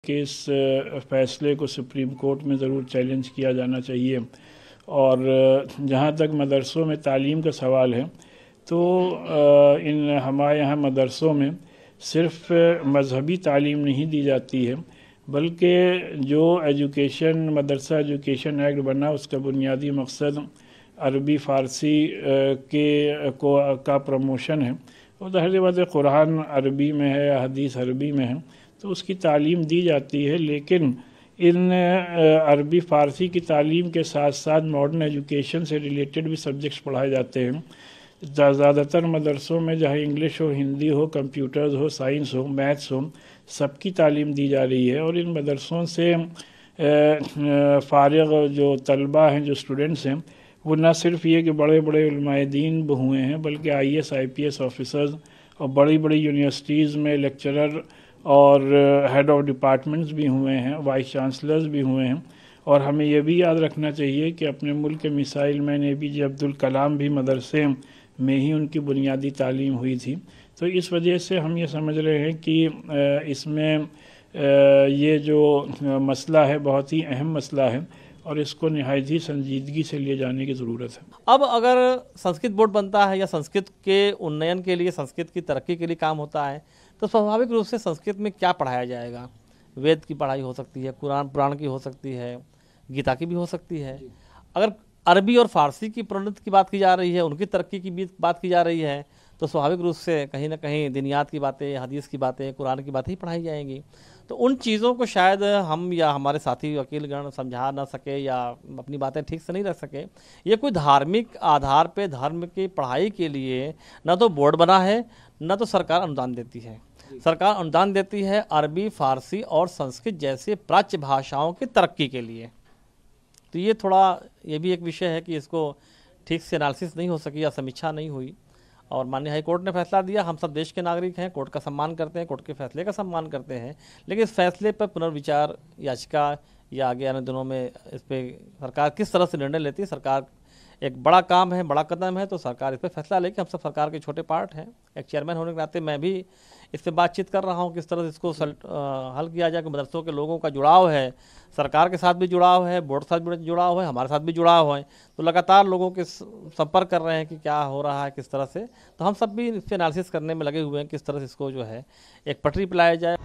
कि इस फैसले को सुप्रीम कोर्ट में ज़रूर चैलेंज किया जाना चाहिए। और जहाँ तक मदरसों में तालीम का सवाल है तो इन हमारे यहाँ मदरसों में सिर्फ मजहबी तालीम नहीं दी जाती है, बल्कि जो एजुकेशन मदरसा एजुकेशन एक्ट बना उसका बुनियादी मकसद अरबी फ़ारसी का प्रमोशन है। और ज़ाहिर बात है कुरान अरबी में है या हदीस अरबी में है तो उसकी तालीम दी जाती है, लेकिन इन अरबी फ़ारसी की तालीम के साथ साथ मॉडर्न एजुकेशन से रिलेटेड भी सब्जेक्ट्स पढ़ाए जाते हैं। ज़्यादातर मदरसों में जहाँ इंग्लिश हो, हिंदी हो, कंप्यूटर्स हो, साइंस हो, मैथ्स हो, सबकी तालीम दी जा रही है। और इन मदरसों से फ़ारिग जो तलबा हैं, जो स्टूडेंट्स हैं, वो न सिर्फ ये कि बड़े बड़े उलमाए दीन हुए हैं, बल्कि IAS IPS ऑफिसर्स और बड़ी बड़ी यूनिवर्सिटीज़ में लेक्चरर और हेड ऑफ डिपार्टमेंट्स भी हुए हैं, वाइस चांसलर्स भी हुए हैं। और हमें यह भी याद रखना चाहिए कि अपने मुल्क के missile man APJ Abdul Kalam भी मदरसे में ही उनकी बुनियादी तालीम हुई थी। तो इस वजह से हम ये समझ रहे हैं कि इसमें ये जो मसला है बहुत ही अहम मसला है और इसको निहायत ही संजीदगी से लिए जाने की ज़रूरत है। अब अगर संस्कृत बोर्ड बनता है या संस्कृत के उन्नयन के लिए, संस्कृत की तरक्की के लिए काम होता है, तो स्वाभाविक रूप से संस्कृत में क्या पढ़ाया जाएगा? वेद की पढ़ाई हो सकती है, कुरान पुराण की हो सकती है, गीता की भी हो सकती है। अगर अरबी और फारसी की प्रोन्नति की बात की जा रही है, उनकी तरक्की की भी बात की जा रही है, तो स्वाभाविक रूप से कहीं ना कहीं दिनियात की बातें, हदीस की बातें, कुरान की बातें ही पढ़ाई जाएंगी। तो उन चीज़ों को शायद हम या हमारे साथी वकीलगण समझा ना सके या अपनी बातें ठीक से नहीं रख सके। ये कोई धार्मिक आधार पे धर्म की पढ़ाई के लिए ना तो बोर्ड बना है, ना तो सरकार अनुदान देती है। सरकार अनुदान देती है अरबी, फारसी और संस्कृत जैसे प्राच्य भाषाओं की तरक्की के लिए। तो ये भी एक विषय है कि इसको ठीक से एनालिसिस नहीं हो सकी या समीक्षा नहीं हुई। और माननीय हाई कोर्ट ने फैसला दिया। हम सब देश के नागरिक हैं, कोर्ट का सम्मान करते हैं, कोर्ट के फैसले का सम्मान करते हैं, लेकिन इस फैसले पर पुनर्विचार याचिका या आगे आने दिनों में इस पर सरकार किस तरह से निर्णय लेती है। सरकार एक बड़ा काम है, बड़ा कदम है, तो सरकार इस पर फैसला लेके, हम सब सरकार के छोटे पार्ट हैं। एक चेयरमैन होने के नाते मैं भी इस पर बातचीत कर रहा हूँ किस तरह से इसको हल किया जाए कि मदरसों के लोगों का जुड़ाव है, सरकार के साथ भी जुड़ाव है, बोर्ड के साथ भी जुड़ाव है, हमारे साथ भी जुड़ाव है। तो लगातार लोगों के संपर्क कर रहे हैं कि क्या हो रहा है, किस तरह से। तो हम सब भी इस पर एनालिसिस करने में लगे हुए हैं किस तरह से इसको जो है एक पटरी पर लाया जाए।